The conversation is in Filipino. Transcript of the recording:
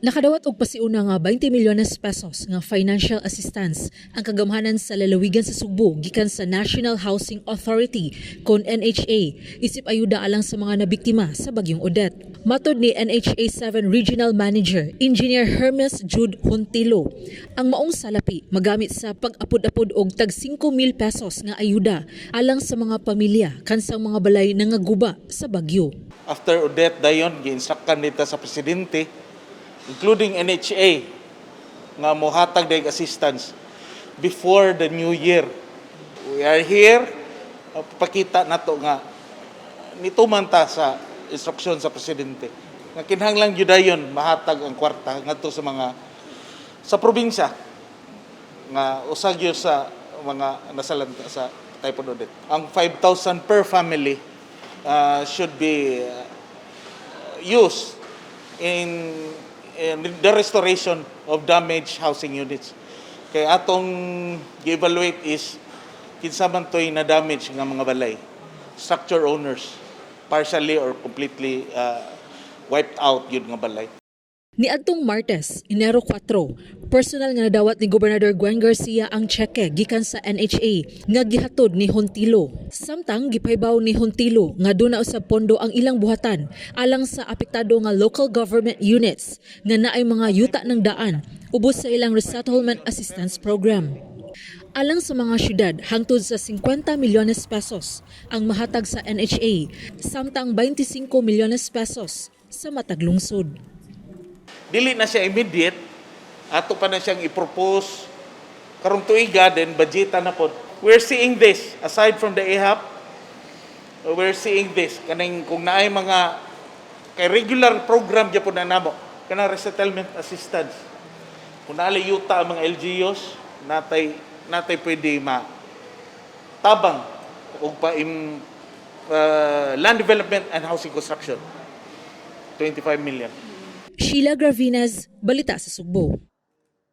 Nakadawat og pasiuna nga 20 milyones pesos nga financial assistance ang kagamhanan sa lalawigan sa Sugbo gikan sa National Housing Authority kon NHA isip ayuda alang sa mga nabiktima sa bagyong Odette. Matod ni NHA 7 Regional Manager Engineer Hermes Jude Hontilo, ang maong salapi magamit sa pag-apod-apod og tag 5,000 pesos nga ayuda alang sa mga pamilya kansang mga balay nangaguba sa bagyo. After Odette dayon gi-instructan nita sa presidente including NHA nga mohatag dag assistance before the new year. We are here papakita nato nga nituman ta sa instruksyon sa presidente nga kinahanglan gyud dayon mahatag ang kwarta ngadto sa mga sa probinsya nga usag gyud sa mga nasalanta sa Typhoon Odette. Ang 5,000 per family should be used in the restoration of damaged housing units. Kaya atong gi-evaluate is kinsa man toy na damage nga mga balay. Structure owners partially or completely wiped out yun nga balay. Niadtong Martes, Enero 4, personal nga nadawat ni Gobernador Gwen Garcia ang tseke gikan sa NHA nga gihatod ni Hontilo. Samtang gipaybaw ni Hontilo nga duna usab pondo ang ilang buhatan alang sa apektado nga local government units nga naay mga yuta ng daan ubos sa ilang resettlement assistance program. Alang sa mga syudad, hangtod sa 50 milyones pesos ang mahatag sa NHA, samtang 25 milyones pesos sa matag lungsod. Dili na siya immediate, ato pa na siyang i-propose karong tuiga, then budgetan na po. We're seeing this, aside from the EHAP, we're seeing this. Kaning kung naay mga kay regular program dyan po na namo, kanang resettlement assistance. Kung naali yuta ang mga LGUs, natay pwede tabang o pa land development and housing construction. 25 million. Sheila Gravinez, Balita sa Sugbo.